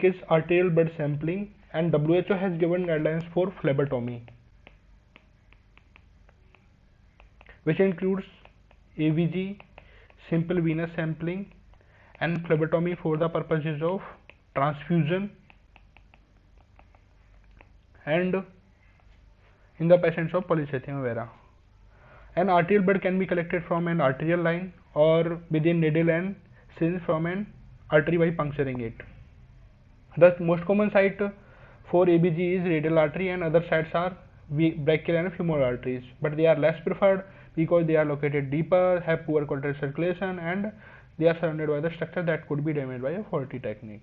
is arterial blood sampling, and WHO has given guidelines for phlebotomy, which includes AVG, simple venous sampling, and phlebotomy for the purposes of transfusion and in the patients of polycythemia vera. An arterial blood can be collected from an arterial line or within needle and syringe from an artery by puncturing it. The most common site for ABG is radial artery, and other sites are brachial and femoral arteries, but they are less preferred because they are located deeper, have poor coronary circulation, and they are surrounded by the structure that could be damaged by a faulty technique.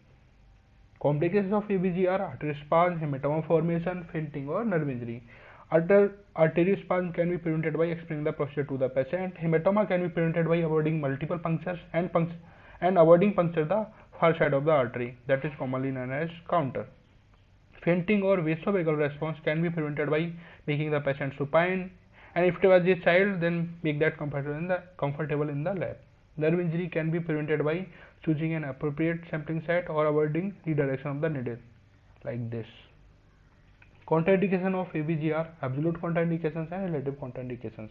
Complications of ABG are arteriospasm, hematoma formation, fainting, or nerve injury. Arteriospasm can be prevented by explaining the procedure to the patient. Hematoma can be prevented by avoiding multiple punctures and avoiding puncture the far side of the artery, that is commonly known as counter. Fainting or vasovagal response can be prevented by making the patient supine, and if it was a child, then make that comfortable in the lab. Nerve injury can be prevented by choosing an appropriate sampling site or avoiding redirection of the needle, like this. Contraindication of ABG are absolute contraindications and relative contraindications.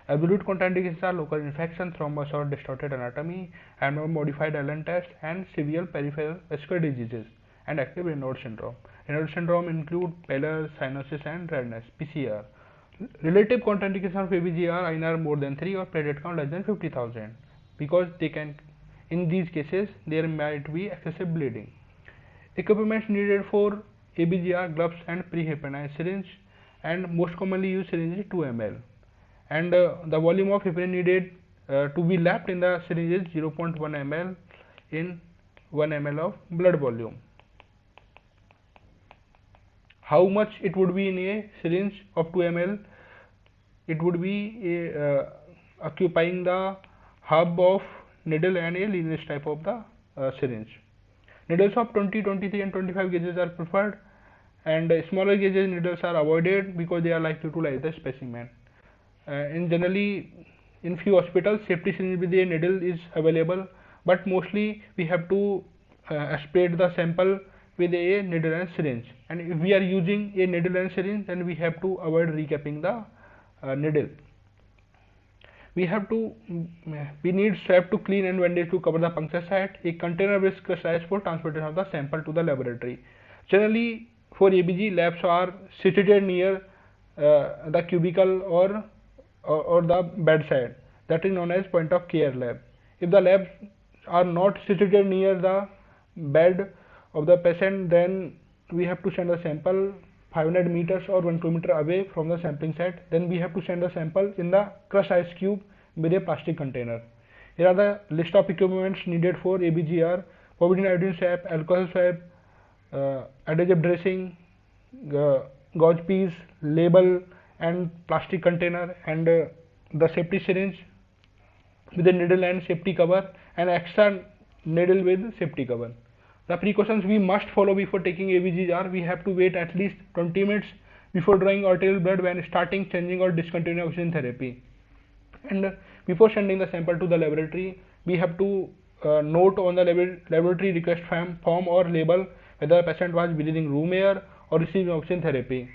Absolute contraindications are local infection, thrombus or distorted anatomy, abnormal modified Allen test, and severe peripheral vascular diseases, and active Raynaud syndrome. Raynaud syndrome include pallor, cyanosis, and redness (PCR). Relative contraindications of ABG are INR more than 3 or platelet count less than 50,000, because in these cases there might be excessive bleeding. Equipment needed for ABG are gloves and pre-heparinized syringe, and most commonly used syringe is 2 ml, and the volume of heparin needed to be left in the syringe is 0.1 ml in 1 ml of blood volume. How much it would be in a syringe of 2 ml? It would be occupying the hub of needle and a lineage type of the syringe. Needles of 20, 23 and 25 gauges are preferred, and smaller gauges needles are avoided because they are likely to lyse the specimen. Generally, in few hospitals, safety syringe with a needle is available, but mostly we have to aspirate the sample with a needle and syringe. And if we are using a needle and syringe, then we have to avoid recapping the needle. We need strap to clean and bandage to cover the puncture site. A container with size for transportation of the sample to the laboratory. Generally, for ABG, labs are situated near the cubicle or the bedside. That is known as point of care lab. If the labs are not situated near the bed of the patient, then we have to send a sample 500 meters or 1 kilometer away from the sampling site. Then we have to send the sample in the crushed ice cube with a plastic container. Here are the list of equipments needed for ABG are povidone iodine swab, alcohol swab, adhesive dressing, gauze piece, label, and plastic container, and the safety syringe with a needle and safety cover, and extra needle with safety cover. The precautions we must follow before taking ABGs are: we have to wait at least 20 minutes before drawing arterial blood when starting, changing, or discontinuing oxygen therapy. And before sending the sample to the laboratory, we have to note on the laboratory request form or label whether the patient was breathing room air or receiving oxygen therapy.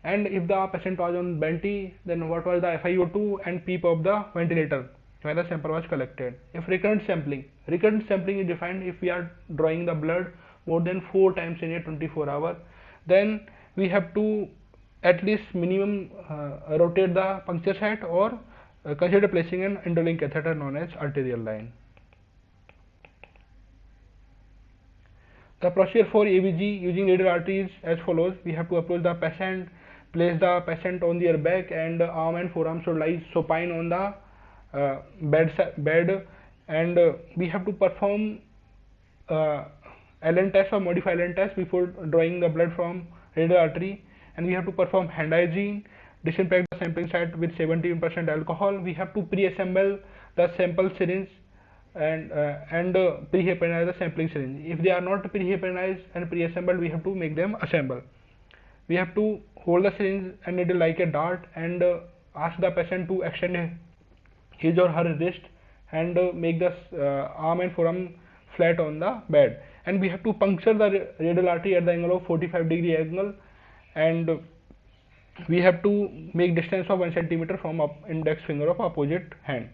And if the patient was on venti, then what was the FiO2 and PEEP of the ventilator when the sample was collected. If recurrent sampling is defined if we are drawing the blood more than 4 times in a 24 hour, then we have to at least minimum rotate the puncture site or consider placing an indwelling catheter known as arterial line. The procedure for ABG using radial artery is as follows: we have to approach the patient, place the patient on their back, and arm and forearm should lie supine on the bed, and we have to perform Allen test or modified Allen test before drawing the blood from radial artery, and we have to perform hand hygiene, disinfect the sampling site with 17% alcohol. We have to pre-assemble the sample syringe and pre-heparinize the sampling syringe. If they are not pre-heparinized and pre-assembled, we have to make them assemble. We have to hold the syringe and needle like a dart and ask the patient to extend his or her wrist and make the arm and forearm flat on the bed. and we have to puncture the radial artery at the angle of 45-degree angle, and we have to make distance of 1 centimeter from index finger of opposite hand.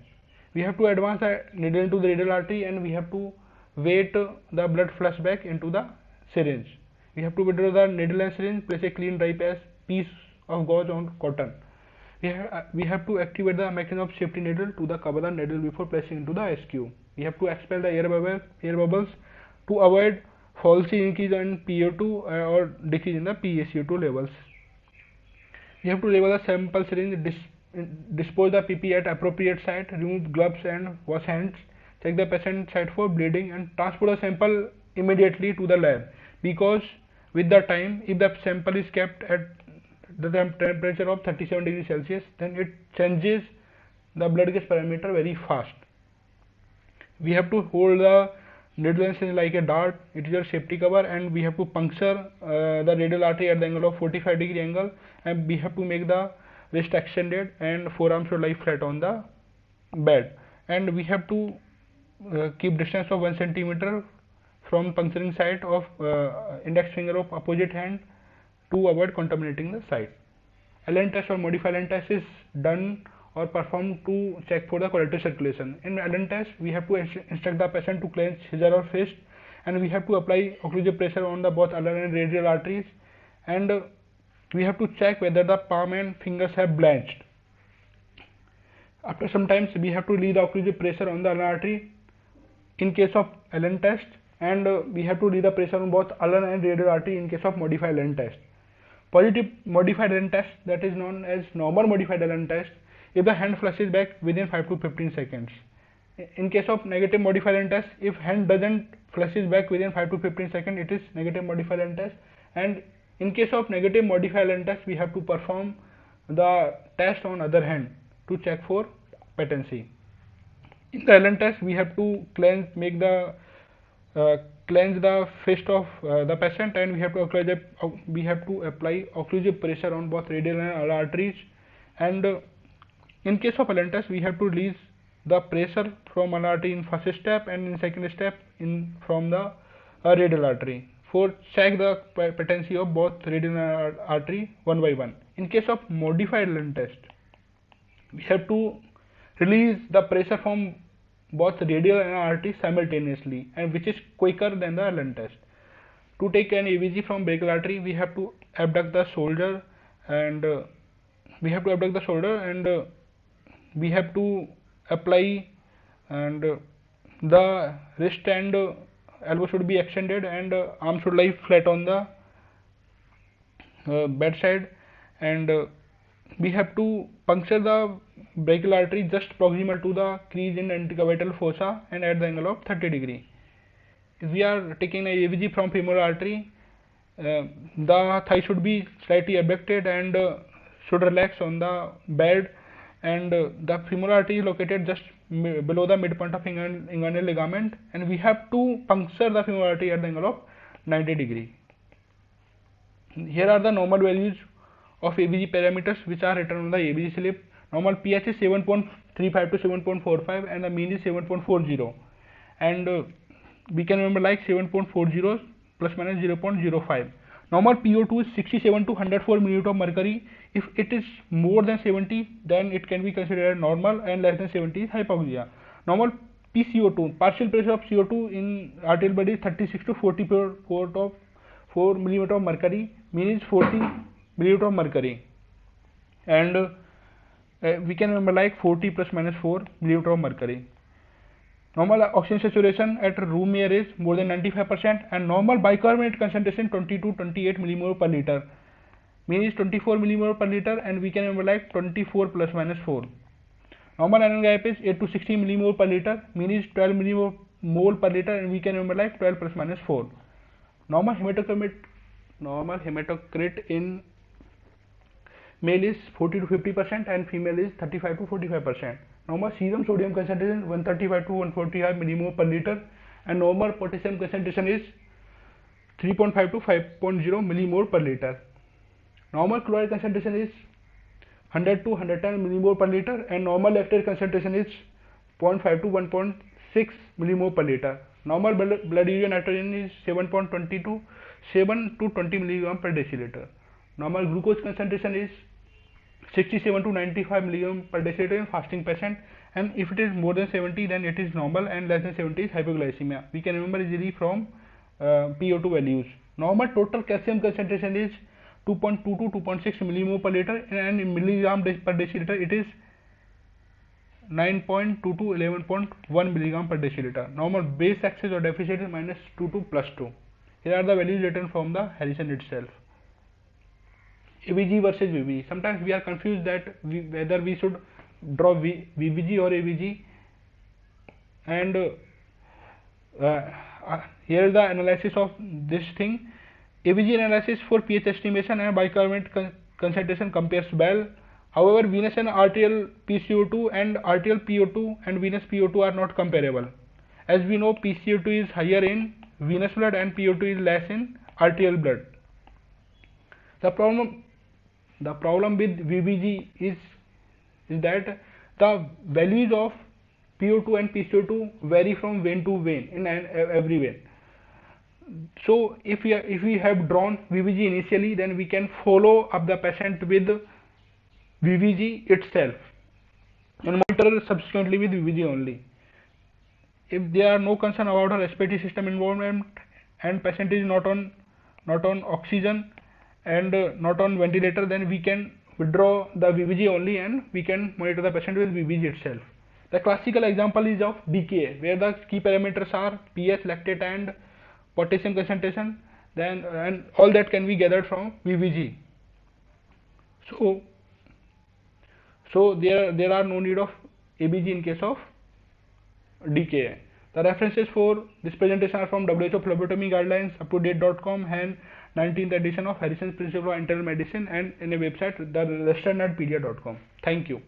We have to advance the needle into the radial artery, and we have to wait the blood flush back into the syringe. We have to withdraw the needle and syringe, place a clean dry piece of gauze on cotton. We have to activate the mechanism of safety needle to cover the needle before placing into the SQ. We have to expel the air bubbles to avoid falsely increase in PO2 or decrease in the PaCO2 levels. We have to label the sample syringe, dispose the PP at appropriate site, remove gloves and wash hands, check the patient site for bleeding, and transport the sample immediately to the lab, because with the time, if the sample is kept at the temperature of 37 degrees Celsius, then it changes the blood gas parameter very fast. We have to hold the needle and syringe like a dart. It is your safety cover, and we have to puncture the radial artery at the angle of 45-degree angle, and we have to make the wrist extended and forearm should lie flat on the bed, and we have to keep distance of 1 centimeter from puncturing site of index finger of opposite hand to avoid contaminating the site. Allen test or modified Allen test is done or performed to check for the corrective circulation. In Allen test, we have to instruct the patient to clench his or her fist, and we have to apply occlusive pressure on the both ulnar and radial arteries, and we have to check whether the palm and fingers have blanched. After some time, we have to release the occlusive pressure on the ulnar artery in case of Allen test, and we have to release the pressure on both ulnar and radial artery in case of modified Allen test. Positive modified Allen test, that is known as normal modified Allen test, if the hand flushes back within 5 to 15 seconds. In case of negative modified Allen test, if hand doesn't flushes back within 5 to 15 seconds, it is negative modified Allen test. And in case of negative modified Allen test, we have to perform the test on other hand to check for patency. In the Allen test, we have to cleanse the fist of the patient, and we have to apply occlusive pressure on both radial and ulnar arteries. And in case of Allen test, we have to release the pressure from ulnar artery in first step, and in second step from the radial artery, for check the patency of both radial and artery one by one. In case of modified Allen test, we have to release the pressure from both radial and artery simultaneously, and which is quicker than the Allen test. To take an AVG from brachial artery, we have to abduct the shoulder, and we have to apply, and the wrist and elbow should be extended, and arm should lie flat on the bedside, and we have to puncture the brachial artery just proximal to the crease in antecubital fossa and at the angle of 30 degree. If we are taking a AVG from femoral artery, the thigh should be slightly abducted and should relax on the bed, and the femoral artery is located just below the midpoint of inguinal ligament, and we have to puncture the femoral artery at the angle of 90 degree. Here are the normal values of AVG parameters which are written on the AVG slip. Normal pH is 7.35 to 7.45, and the mean is 7.40, and we can remember like 7.40 plus minus 0.05. Normal PO2 is 67 to 104 milliliter of mercury. If it is more than 70, then it can be considered normal, and less than 70 is hypoxia. Normal PCO2, partial pressure of CO2 in arterial body is 36 to 44 millimeter of mercury. Mean is 40 milliliter of mercury, and we can remember like 40 plus minus 4 milliliter of mercury. Normal oxygen saturation at room air is more than 95%, and normal bicarbonate concentration 20 to 28 millimole per liter. Mean is 24 millimole per liter, and we can remember like 24 plus minus 4. Normal iron gap is 8 to 16 millimole per liter. Mean is 12 millimole per liter, and we can remember like 12 plus minus 4. Normal hematocrit in male is 40 to 50%, and female is 35 to 45%. Normal serum sodium concentration 135 to 145 millimole per liter, and normal potassium concentration is 3.5 to 5.0 millimole per liter. Normal chloride concentration is 100 to 110 millimole per liter, and normal lactate concentration is 0.5 to 1.6 millimole per liter. Normal blood urea nitrogen is 7.20 to 7 to 20 milligram per deciliter. Normal glucose concentration is 67 to 95 milligram per deciliter in fasting patient, and if it is more than 70 then it is normal, and less than 70 is hypoglycemia. We can remember easily from PO2 values. Normal total calcium concentration is 2.2 to 2.6 millimole per liter, and in milligram per deciliter it is 9.2 to 11.1 milligram per deciliter. Normal base excess or deficit is -2 to +2. Here are the values written from the Harrison itself. ABG versus VBG. Sometimes we are confused that whether we should draw VBG or ABG, and here is the analysis of this thing. ABG analysis for pH estimation and bicarbonate concentration compares well. However, venous and arterial PCO2 and arterial PO2 and venous PO2 are not comparable. As we know, PCO2 is higher in venous blood and PO2 is less in arterial blood. The problem with VBG is that the values of PO2 and PCO2 vary from vein to vein in every vein. So if we have drawn VBG initially, then we can follow up the patient with VBG itself and monitor subsequently with VBG only. If there are no concern about a respiratory system involvement and patient is not on oxygen and not on ventilator, then we can withdraw the VBG only and we can monitor the patient with VBG itself. The classical example is of DKA, where the key parameters are pH, lactate and potassium concentration, then and all that can be gathered from VBG. So there are no need of ABG in case of DKA. The references for this presentation are from WHO Phlebotomy Guidelines, UpToDate.com, and 19th edition of Harrison's Principle of Internal Medicine, and in a website, the westernadpedia.com. Thank you.